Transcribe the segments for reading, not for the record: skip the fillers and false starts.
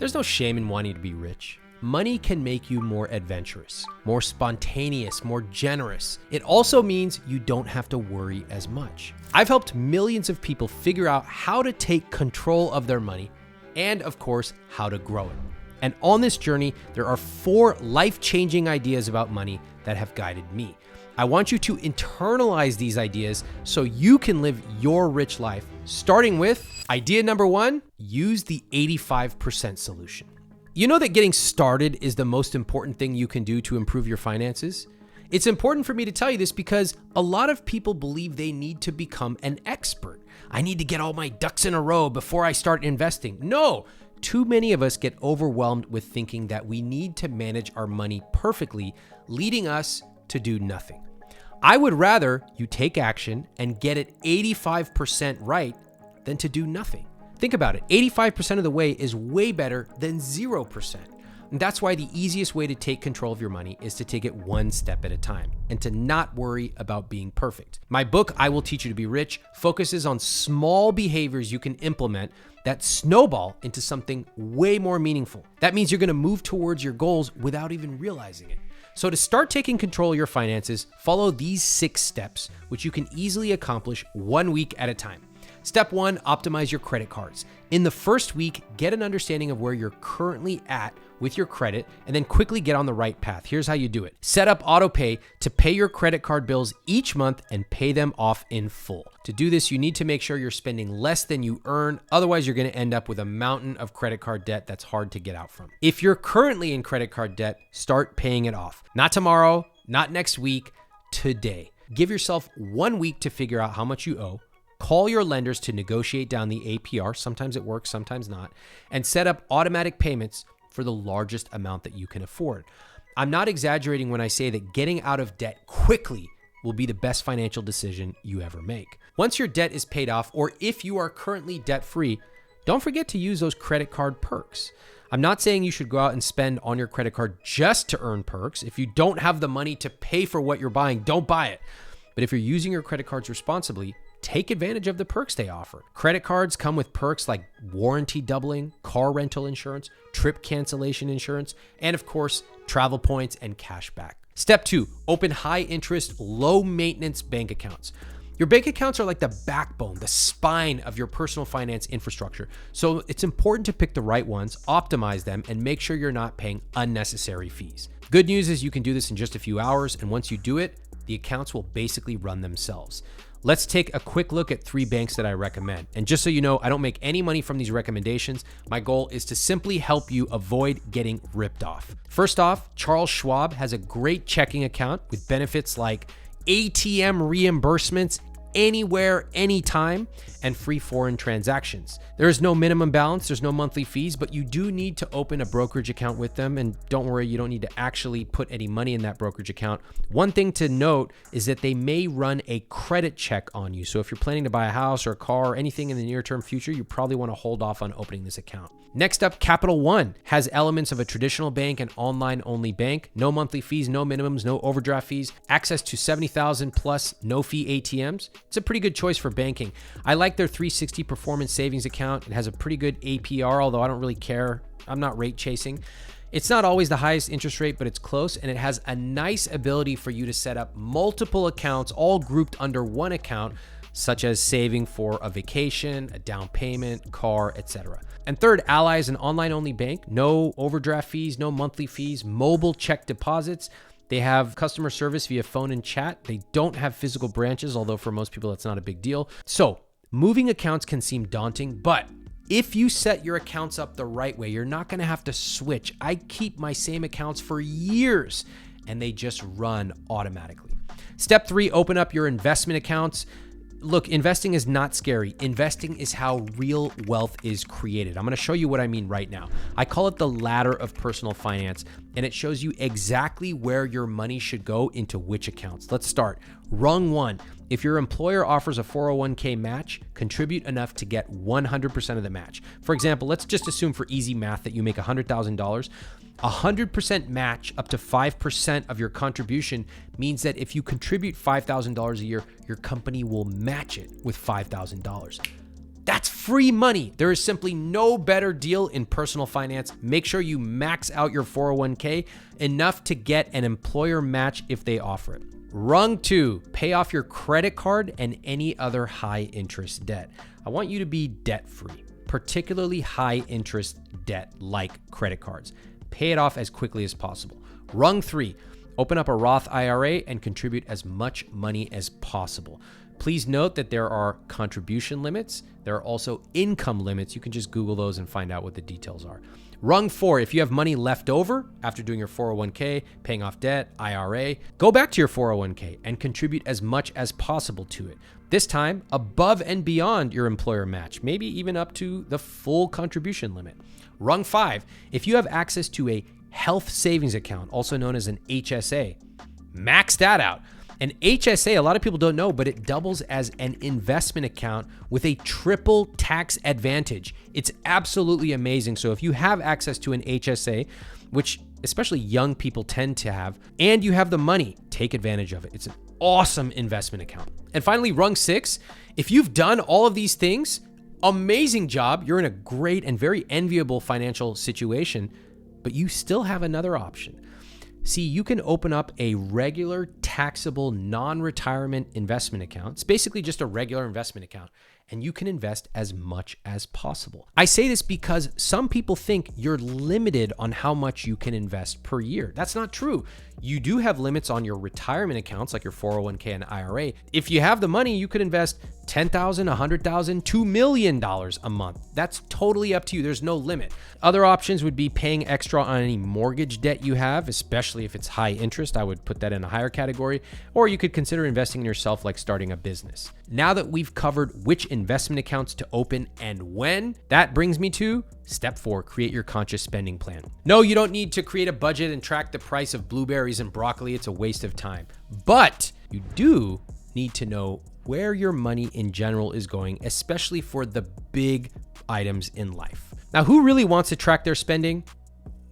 There's no shame in wanting to be rich. Money can make you more adventurous, more spontaneous, more generous. It also means you don't have to worry as much. I've helped millions of people figure out how to take control of their money and, of course, how to grow it. And on this journey, there are 4 life-changing ideas about money that have guided me. I want you to internalize these ideas so you can live your rich life, starting with idea number 1, use the 85% solution. You know that getting started is the most important thing you can do to improve your finances? It's important for me to tell you this because a lot of people believe they need to become an expert. I need to get all my ducks in a row before I start investing. No, too many of us get overwhelmed with thinking that we need to manage our money perfectly, leading us to do nothing. I would rather you take action and get it 85% right than to do nothing. Think about it. 85% of the way is way better than 0%. And that's why the easiest way to take control of your money is to take it one step at a time and to not worry about being perfect. My book, I Will Teach You to Be Rich, focuses on small behaviors you can implement that snowball into something way more meaningful. That means you're going to move towards your goals without even realizing it. So to start taking control of your finances, follow these 6 steps, which you can easily accomplish 1 week at a time. Step 1, optimize your credit cards. In the first week, get an understanding of where you're currently at with your credit and then quickly get on the right path. Here's how you do it. Set up autopay to pay your credit card bills each month and pay them off in full. To do this, you need to make sure you're spending less than you earn. Otherwise, you're going to end up with a mountain of credit card debt that's hard to get out from. If you're currently in credit card debt, start paying it off. Not tomorrow, not next week, today. Give yourself 1 week to figure out how much you owe. Call your lenders to negotiate down the APR. Sometimes it works, sometimes not. And set up automatic payments for the largest amount that you can afford. I'm not exaggerating when I say that getting out of debt quickly will be the best financial decision you ever make. Once your debt is paid off, or if you are currently debt-free, don't forget to use those credit card perks. I'm not saying you should go out and spend on your credit card just to earn perks. If you don't have the money to pay for what you're buying, don't buy it. But if you're using your credit cards responsibly, take advantage of the perks they offer. Credit cards come with perks like warranty doubling, car rental insurance, trip cancellation insurance, and of course, travel points and cash back. Step 2, open high interest, low maintenance bank accounts. Your bank accounts are like the backbone, the spine of your personal finance infrastructure. So it's important to pick the right ones, optimize them, and make sure you're not paying unnecessary fees. Good news is you can do this in just a few hours, and once you do it, the accounts will basically run themselves. Let's take a quick look at 3 banks that I recommend. And just so you know, I don't make any money from these recommendations. My goal is to simply help you avoid getting ripped off. First off, Charles Schwab has a great checking account with benefits like ATM reimbursements anywhere, anytime, and free foreign transactions. There is no minimum balance, there's no monthly fees, but you do need to open a brokerage account with them. And don't worry, you don't need to actually put any money in that brokerage account. One thing to note is that they may run a credit check on you. So if you're planning to buy a house or a car or anything in the near-term future, you probably want to hold off on opening this account. Next up, Capital One has elements of a traditional bank and online-only bank. No monthly fees, no minimums, no overdraft fees, access to 70,000 plus no-fee ATMs. It's a pretty good choice for banking. I like their 360 performance savings account. It has a pretty good APR, although I don't really care. I'm not rate chasing. It's not always the highest interest rate, but it's close, and it has a nice ability for you to set up multiple accounts all grouped under one account, such as saving for a vacation, a down payment, car, etc. And third, Ally is an online-only bank. No overdraft fees, no monthly fees, mobile check deposits. They have customer service via phone and chat. They don't have physical branches, although for most people that's not a big deal. So moving accounts can seem daunting, but if you set your accounts up the right way, you're not going to have to switch. I keep my same accounts for years and they just run automatically. Step 3, open up your investment accounts. Look, investing is not scary. Investing is how real wealth is created. I'm going to show you what I mean right now. I call it the ladder of personal finance, and it shows you exactly where your money should go into which accounts. Let's start. Rung 1. If your employer offers a 401k match, contribute enough to get 100% of the match. For example, let's just assume for easy math that you make $100,000. 100% match up to 5% of your contribution means that if you contribute $5,000 a year, your company will match it with $5,000. That's free money. There is simply no better deal in personal finance. Make sure you max out your 401k enough to get an employer match if they offer it. Rung 2, pay off your credit card and any other high interest debt. I want you to be debt free, particularly high interest debt like credit cards. Pay it off as quickly as possible. Rung 3, open up a Roth IRA and contribute as much money as possible. Please note that there are contribution limits. There are also income limits. You can just Google those and find out what the details are. Rung 4, if you have money left over after doing your 401k, paying off debt, IRA, go back to your 401k and contribute as much as possible to it. This time, above and beyond your employer match, maybe even up to the full contribution limit. Rung 5, if you have access to a health savings account, also known as an HSA, max that out. An HSA, a lot of people don't know, but it doubles as an investment account with a triple tax advantage. It's absolutely amazing. So if you have access to an HSA, which especially young people tend to have, and you have the money, take advantage of it. It's an awesome investment account. And finally, Rung 6, if you've done all of these things, amazing job. You're in a great and very enviable financial situation, but you still have another option. See, you can open up a regular taxable non-retirement investment account. It's basically just a regular investment account, and you can invest as much as possible. I say this because some people think you're limited on how much you can invest per year. That's not true. You do have limits on your retirement accounts like your 401k and IRA. If you have the money, you could invest $10,000, $100,000, $2 million a month. That's totally up to you. There's no limit. Other options would be paying extra on any mortgage debt you have, especially if it's high interest. I would put that in a higher category. Or you could consider investing in yourself like starting a business. Now that we've covered which investment accounts to open and when, that brings me to step 4, create your conscious spending plan. No, you don't need to create a budget and track the price of blueberries and broccoli. It's a waste of time. But you do need to know where your money in general is going, especially for the big items in life. Now, who really wants to track their spending?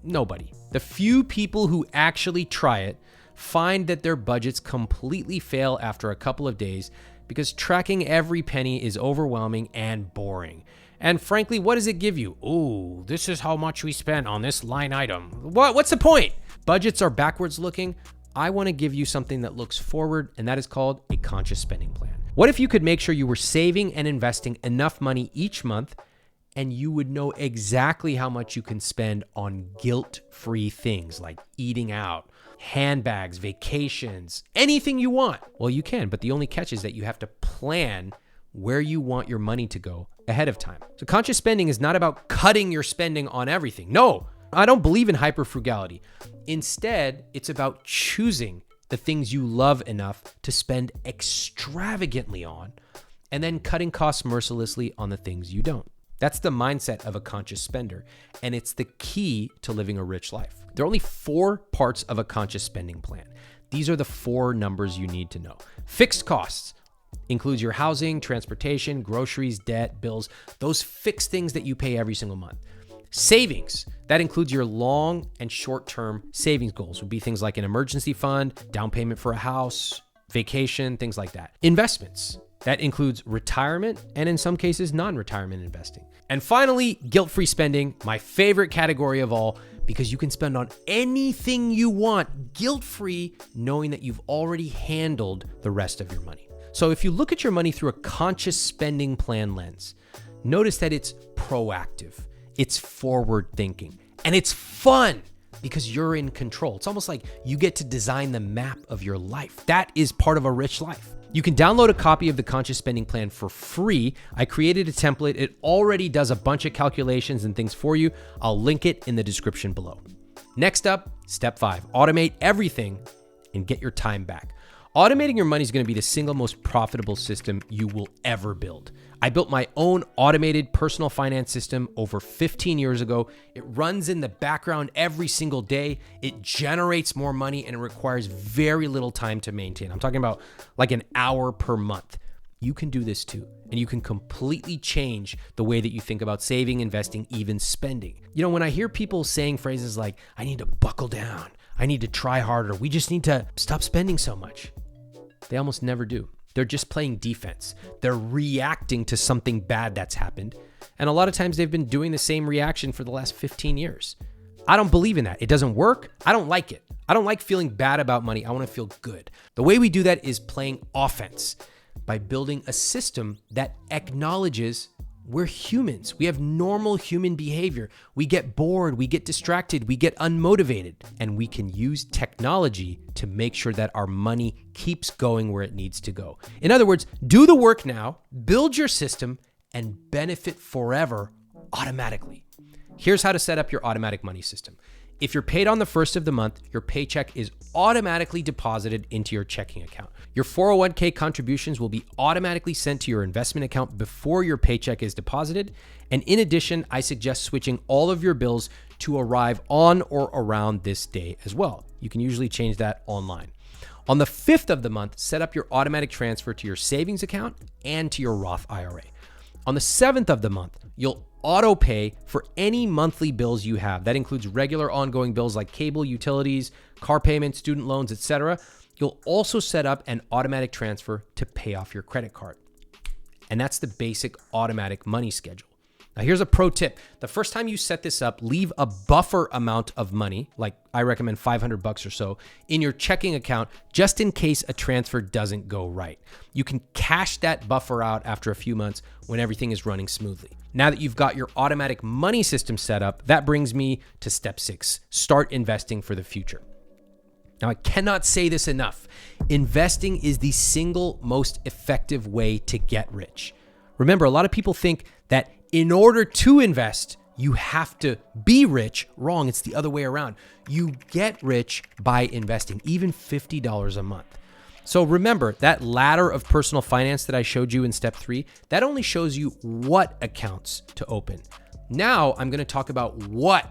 Nobody. The few people who actually try it find that their budgets completely fail after a couple of days because tracking every penny is overwhelming and boring. And frankly, what does it give you? Ooh, this is how much we spent on this line item. What's the point? Budgets are backwards looking. I want to give you something that looks forward, and that is called a conscious spending plan. What if you could make sure you were saving and investing enough money each month, and you would know exactly how much you can spend on guilt-free things like eating out, handbags, vacations, anything you want? Well, you can, but the only catch is that you have to plan where you want your money to go ahead of time. So conscious spending is not about cutting your spending on everything. No, I don't believe in hyper-frugality. Instead, it's about choosing the things you love enough to spend extravagantly on, and then cutting costs mercilessly on the things you don't. That's the mindset of a conscious spender, and it's the key to living a rich life. There are only 4 parts of a conscious spending plan. These are the 4 numbers you need to know. Fixed costs includes your housing, transportation, groceries, debt, bills, those fixed things that you pay every single month. Savings, that includes your long and short-term savings goals, would be things like an emergency fund, down payment for a house, vacation, things like that. Investments, that includes retirement and in some cases non-retirement investing. And finally, guilt-free spending, my favorite category of all, because you can spend on anything you want guilt-free, knowing that you've already handled the rest of your money. So if you look at your money through a conscious spending plan lens, notice that it's proactive, it's forward thinking, and it's fun because you're in control. It's almost like you get to design the map of your life. That is part of a rich life. You can download a copy of the Conscious Spending Plan for free. I created a template. It already does a bunch of calculations and things for you. I'll link it in the description below. Next up, step 5, automate everything and get your time back. Automating your money is going to be the single most profitable system you will ever build. I built my own automated personal finance system over 15 years ago. It runs in the background every single day. It generates more money and it requires very little time to maintain. I'm talking about like an hour per month. You can do this too, and you can completely change the way that you think about saving, investing, even spending. You know, when I hear people saying phrases like, I need to buckle down, I need to try harder, we just need to stop spending so much, they almost never do. They're just playing defense. They're reacting to something bad that's happened. And a lot of times they've been doing the same reaction for the last 15 years. I don't believe in that. It doesn't work. I don't like it. I don't like feeling bad about money. I want to feel good. The way we do that is playing offense by building a system that acknowledges we're humans. We have normal human behavior. We get bored, we get distracted, we get unmotivated, and we can use technology to make sure that our money keeps going where it needs to go. In other words, do the work now, build your system, and benefit forever automatically. Here's how to set up your automatic money system. If you're paid on the first of the month, your paycheck is automatically deposited into your checking account. Your 401k contributions will be automatically sent to your investment account before your paycheck is deposited. And in addition, I suggest switching all of your bills to arrive on or around this day as well. You can usually change that online. On the 5th of the month, set up your automatic transfer to your savings account and to your Roth IRA. On the 7th of the month, you'll auto pay for any monthly bills you have. That includes regular ongoing bills like cable, utilities, car payments, student loans, etc. You'll also set up an automatic transfer to pay off your credit card. And that's the basic automatic money schedule. Now here's a pro tip. The first time you set this up, leave a buffer amount of money, like I recommend $500 or so, in your checking account just in case a transfer doesn't go right. You can cash that buffer out after a few months when everything is running smoothly. Now that you've got your automatic money system set up, that brings me to step 6, start investing for the future. Now, I cannot say this enough. Investing is the single most effective way to get rich. Remember, a lot of people think that in order to invest, you have to be rich. Wrong, it's the other way around. You get rich by investing, even $50 a month. So remember, that ladder of personal finance that I showed you in step 3, that only shows you what accounts to open. Now I'm going to talk about what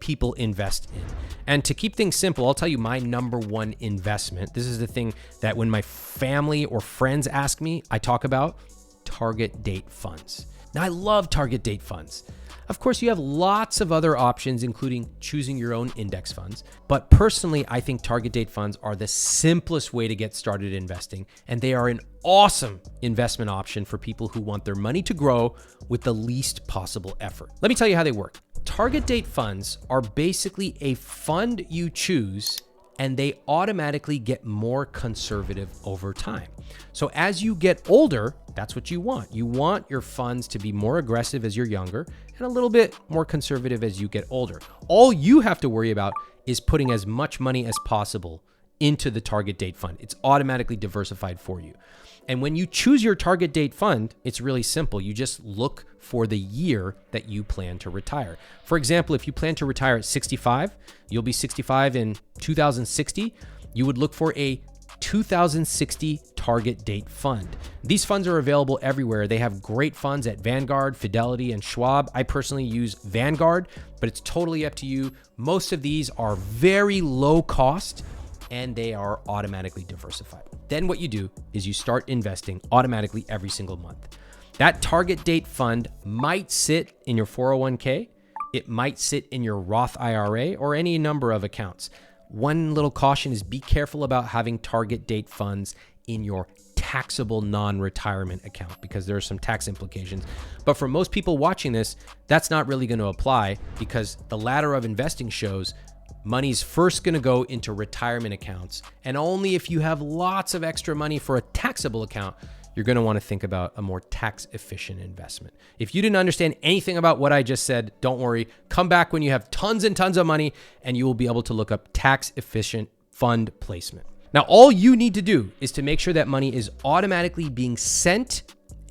people invest in. And to keep things simple, I'll tell you my number one investment. This is the thing that when my family or friends ask me, I talk about target date funds. Now, I love target date funds. Of course, you have lots of other options, including choosing your own index funds. But personally, I think target date funds are the simplest way to get started investing, and they are an awesome investment option for people who want their money to grow with the least possible effort. Let me tell you how they work. Target date funds are basically a fund you choose, and they automatically get more conservative over time. So as you get older, that's what you want. You want your funds to be more aggressive as you're younger and a little bit more conservative as you get older. All you have to worry about is putting as much money as possible into the target date fund. It's automatically diversified for you. And when you choose your target date fund, it's really simple. You just look for the year that you plan to retire. For example, if you plan to retire at 65, you'll be 65 in 2060. You would look for a 2060 target date fund. These funds are available everywhere. They have great funds at Vanguard, Fidelity, and Schwab. I personally use Vanguard, but it's totally up to you. Most of these are very low cost and they are automatically diversified. Then what you do is you start investing automatically every single month. That target date fund might sit in your 401k. It might sit in your Roth IRA or any number of accounts. One little caution is be careful about having target date funds in your taxable non-retirement account because there are some tax implications. But for most people watching this, that's not really going to apply because the ladder of investing shows money's first going to go into retirement accounts. And only if you have lots of extra money for a taxable account, you're going to want to think about a more tax efficient investment. If you didn't understand anything about what I just said, don't worry. Come back when you have tons and tons of money and you will be able to look up tax efficient fund placement. Now, all you need to do is to make sure that money is automatically being sent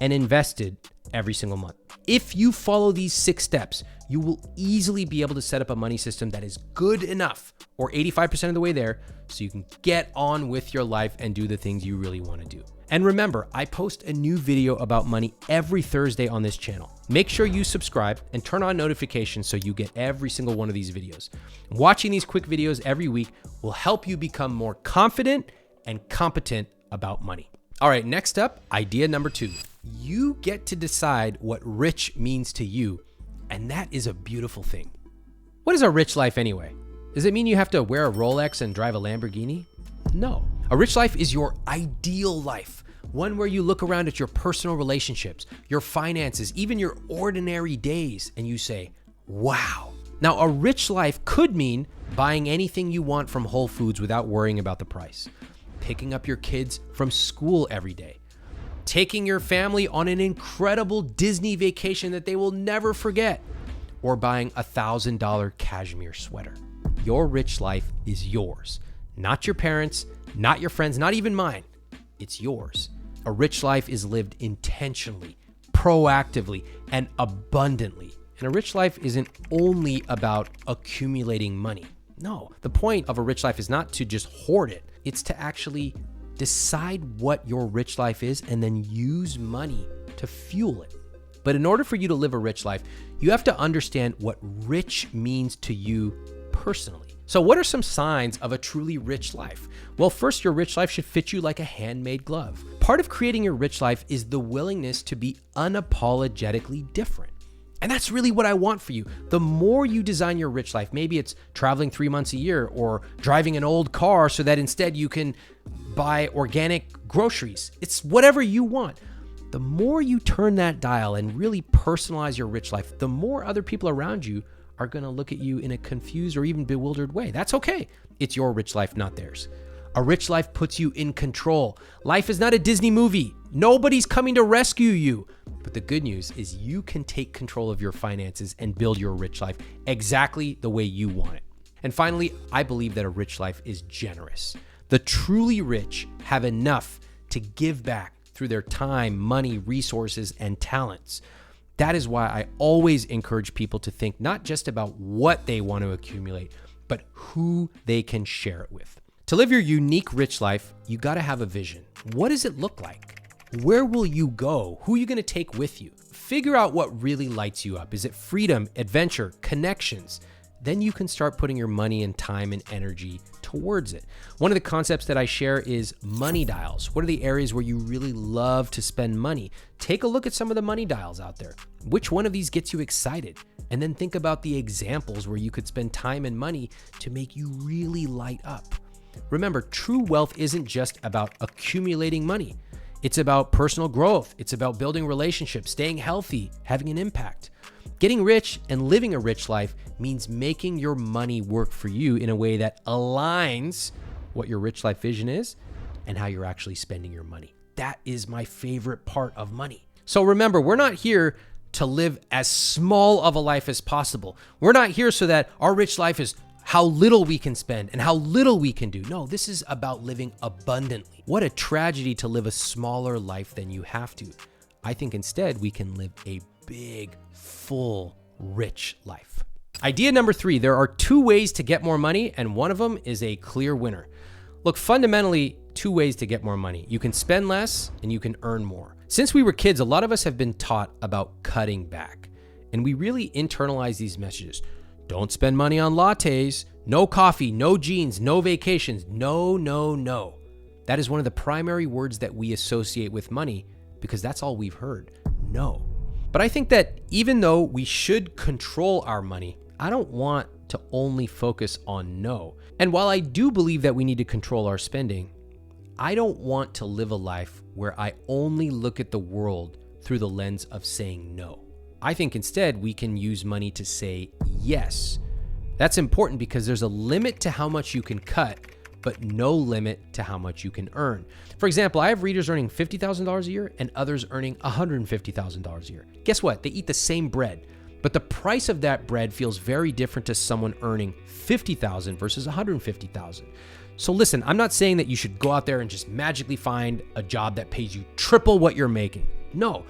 and invested every single month. If you follow these 6 steps, you will easily be able to set up a money system that is good enough or 85% of the way there so you can get on with your life and do the things you really want to do. And remember, I post a new video about money every Thursday on this channel. Make sure you subscribe and turn on notifications so you get every single one of these videos. Watching these quick videos every week will help you become more confident and competent about money. All right, next up, idea number 2. You get to decide what rich means to you, and that is a beautiful thing. What is a rich life anyway? Does it mean you have to wear a Rolex and drive a Lamborghini? No. A rich life is your ideal life. One where you look around at your personal relationships, your finances, even your ordinary days, and you say, wow. Now, a rich life could mean buying anything you want from Whole Foods without worrying about the price, picking up your kids from school every day, taking your family on an incredible Disney vacation that they will never forget, or buying a $1,000 cashmere sweater. Your rich life is yours, not your parents', not your friends', not even mine. It's yours. A rich life is lived intentionally, proactively, and abundantly. And a rich life isn't only about accumulating money. No, the point of a rich life is not to just hoard it. It's to actually decide what your rich life is and then use money to fuel it. But in order for you to live a rich life, you have to understand what rich means to you personally. So what are some signs of a truly rich life? Well, first, your rich life should fit you like a handmade glove. Part of creating your rich life is the willingness to be unapologetically different. And that's really what I want for you. The more you design your rich life, maybe it's traveling 3 months a year or driving an old car so that instead you can buy organic groceries. It's whatever you want. The more you turn that dial and really personalize your rich life, the more other people around you are going to look at you in a confused or even bewildered way. That's okay. It's your rich life, not theirs. A rich life puts you in control. Life is not a Disney movie. Nobody's coming to rescue you. But the good news is you can take control of your finances and build your rich life exactly the way you want it. And finally, I believe that a rich life is generous. The truly rich have enough to give back through their time, money, resources, and talents. That is why I always encourage people to think not just about what they want to accumulate, but who they can share it with. To live your unique rich life, you got to have a vision. What does it look like? Where will you go? Who are you going to take with you? Figure out what really lights you up. Is it freedom, adventure, connections? Then you can start putting your money and time and energy towards it. One of the concepts that I share is money dials. What are the areas where you really love to spend money? Take a look at some of the money dials out there. Which one of these gets you excited? And then think about the examples where you could spend time and money to make you really light up. Remember, true wealth isn't just about accumulating money. It's about personal growth. It's about building relationships, staying healthy, having an impact. Getting rich and living a rich life means making your money work for you in a way that aligns what your rich life vision is and how you're actually spending your money. That is my favorite part of money. So remember, we're not here to live as small of a life as possible. We're not here so that our rich life is how little we can spend and how little we can do. No, this is about living abundantly. What a tragedy to live a smaller life than you have to. I think instead we can live a big, full, rich life. Idea number 3, there are 2 ways to get more money, and one of them is a clear winner. Look, fundamentally, 2 ways to get more money. You can spend less and you can earn more. Since we were kids, a lot of us have been taught about cutting back, and we really internalize these messages. Don't spend money on lattes, no coffee, no jeans, no vacations, no, no, no. That is one of the primary words that we associate with money because that's all we've heard, no. But I think that even though we should control our money, I don't want to only focus on no. And while I do believe that we need to control our spending, I don't want to live a life where I only look at the world through the lens of saying no. I think instead we can use money to say yes. That's important because there's a limit to how much you can cut, but no limit to how much you can earn. For example, I have readers earning $50,000 a year and others earning $150,000 a year. Guess what? They eat the same bread, but the price of that bread feels very different to someone earning $50,000 versus $150,000. So listen, I'm not saying that you should go out there and just magically find a job that pays you triple what you're making. No,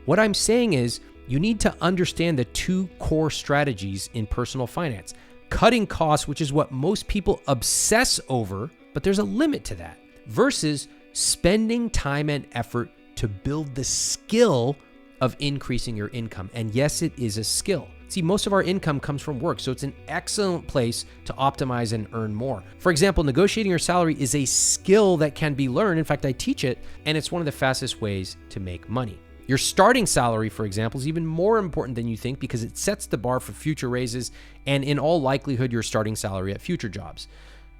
what I'm saying is you need to understand the 2 core strategies in personal finance. Cutting costs, which is what most people obsess over, but there's a limit to that, versus spending time and effort to build the skill of increasing your income. And yes, it is a skill. See, most of our income comes from work, so it's an excellent place to optimize and earn more. For example, negotiating your salary is a skill that can be learned. In fact, I teach it, and it's one of the fastest ways to make money. Your starting salary, for example, is even more important than you think because it sets the bar for future raises and in all likelihood, your starting salary at future jobs.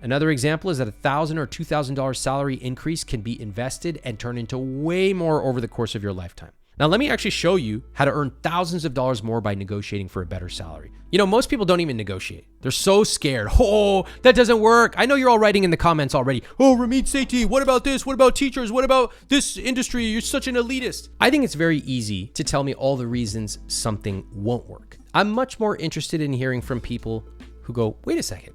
Another example is that a $1,000 or $2,000 salary increase can be invested and turn into way more over the course of your lifetime. Now, let me actually show you how to earn thousands of dollars more by negotiating for a better salary. You know, most people don't even negotiate. They're so scared. Oh, that doesn't work. I know you're all writing in the comments already. Oh, Ramit Sethi, what about this? What about teachers? What about this industry? You're such an elitist. I think it's very easy to tell me all the reasons something won't work. I'm much more interested in hearing from people who go, wait a second.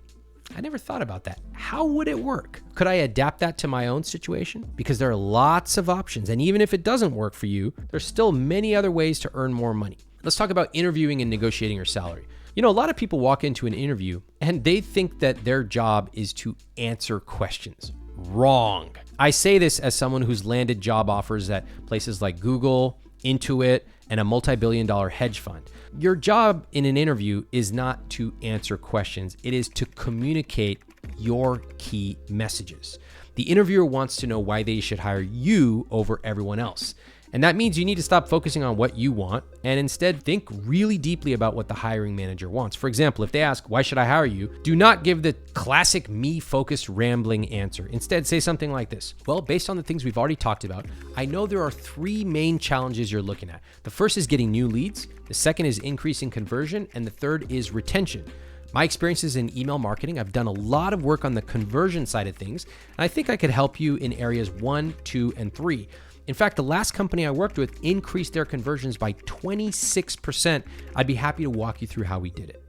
I never thought about that. How would it work? Could I adapt that to my own situation? Because there are lots of options. And even if it doesn't work for you, there's still many other ways to earn more money. Let's talk about interviewing and negotiating your salary. You know, a lot of people walk into an interview and they think that their job is to answer questions. Wrong. I say this as someone who's landed job offers at places like Google, Intuit, and a multi-billion-dollar hedge fund. Your job in an interview is not to answer questions. It is to communicate your key messages. The interviewer wants to know why they should hire you over everyone else. And that means you need to stop focusing on what you want and instead think really deeply about what the hiring manager wants. For example, if they ask, why should I hire you? Do not give the classic me-focused rambling answer. Instead, say something like this. Well, based on the things we've already talked about, I know there are 3 main challenges you're looking at. The first is getting new leads. The second is increasing conversion. And the third is retention. My experiences in email marketing, I've done a lot of work on the conversion side of things. And I think I could help you in areas 1, 2, and 3. In fact, the last company I worked with increased their conversions by 26%. I'd be happy to walk you through how we did it.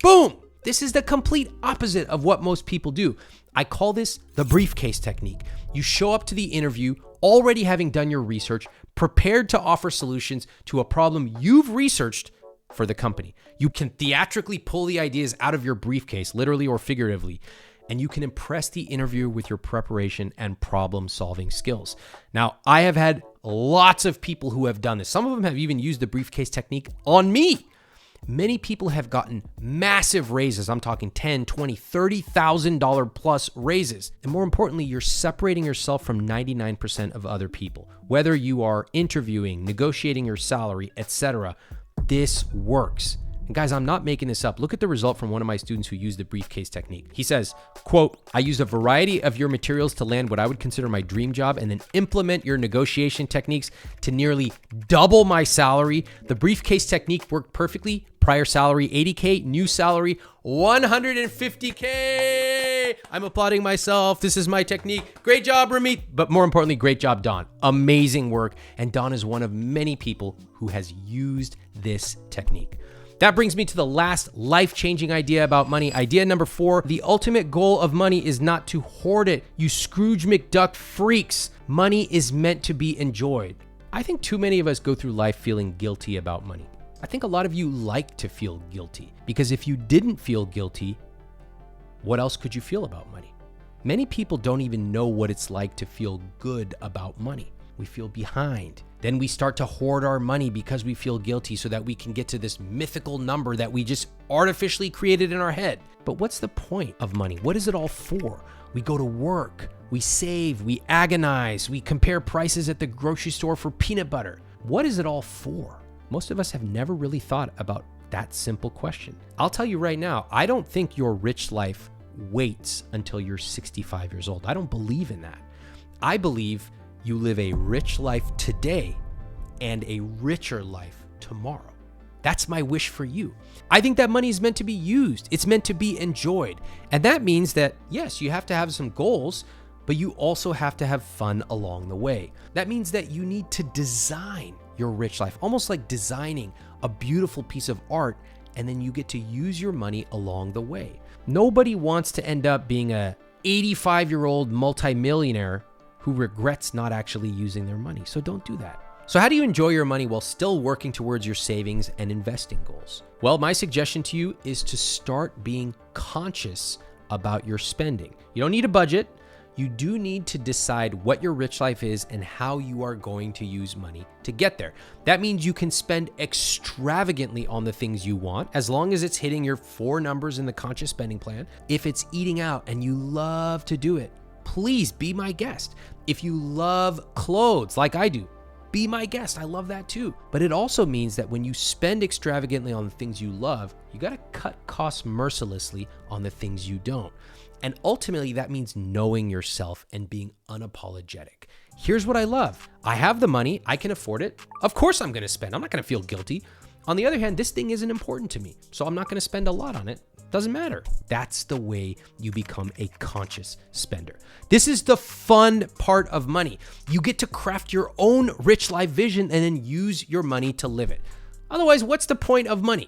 Boom! This is the complete opposite of what most people do. I call this the briefcase technique. You show up to the interview already having done your research, prepared to offer solutions to a problem you've researched for the company. You can theatrically pull the ideas out of your briefcase, literally or figuratively, and you can impress the interviewer with your preparation and problem-solving skills. Now, I have had lots of people who have done this. Some of them have even used the briefcase technique on me. Many people have gotten massive raises. I'm talking $10,000, $20,000, $30,000 plus raises. And more importantly, you're separating yourself from 99% of other people. Whether you are interviewing, negotiating your salary, etc., this works. And guys, I'm not making this up. Look at the result from one of my students who used the briefcase technique. He says, quote, I used a variety of your materials to land what I would consider my dream job and then implement your negotiation techniques to nearly double my salary. The briefcase technique worked perfectly. Prior salary, 80K, new salary, 150K. I'm applauding myself. This is my technique. Great job, Ramit. But more importantly, great job, Don. Amazing work. And Don is one of many people who has used this technique. That brings me to the last life-changing idea about money. Idea number 4, the ultimate goal of money is not to hoard it. You Scrooge McDuck freaks. Money is meant to be enjoyed. I think too many of us go through life feeling guilty about money. I think a lot of you like to feel guilty because if you didn't feel guilty, what else could you feel about money? Many people don't even know what it's like to feel good about money. We feel behind. Then we start to hoard our money because we feel guilty so that we can get to this mythical number that we just artificially created in our head. But what's the point of money? What is it all for? We go to work, we save, we agonize, we compare prices at the grocery store for peanut butter. What is it all for? Most of us have never really thought about that simple question. I'll tell you right now, I don't think your rich life waits until you're 65 years old. I don't believe in that. I believe you live a rich life today and a richer life tomorrow. That's my wish for you. I think that money is meant to be used. It's meant to be enjoyed. And that means that, yes, you have to have some goals, but you also have to have fun along the way. That means that you need to design your rich life, almost like designing a beautiful piece of art, and then you get to use your money along the way. Nobody wants to end up being a 85-year-old multimillionaire who regrets not actually using their money. So don't do that. So how do you enjoy your money while still working towards your savings and investing goals? Well, my suggestion to you is to start being conscious about your spending. You don't need a budget. You do need to decide what your rich life is and how you are going to use money to get there. That means you can spend extravagantly on the things you want, as long as it's hitting your 4 numbers in the conscious spending plan. If it's eating out and you love to do it, please be my guest. If you love clothes like I do, be my guest. I love that too. But it also means that when you spend extravagantly on the things you love, you got to cut costs mercilessly on the things you don't. And ultimately, that means knowing yourself and being unapologetic. Here's what I love. I have the money. I can afford it. Of course I'm going to spend. I'm not going to feel guilty. On the other hand, this thing isn't important to me, so I'm not going to spend a lot on it. Doesn't matter. That's the way you become a conscious spender. This is the fun part of money. You get to craft your own rich life vision and then use your money to live it. Otherwise, what's the point of money?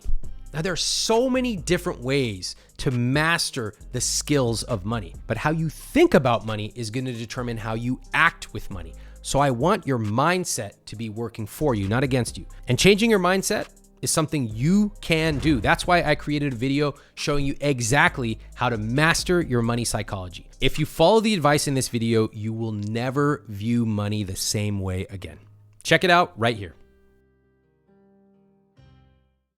Now, there are so many different ways to master the skills of money, but how you think about money is going to determine how you act with money. So I want your mindset to be working for you, not against you. And changing your mindset is something you can do. That's why I created a video showing you exactly how to master your money psychology. If you follow the advice in this video, you will never view money the same way again. Check it out right here.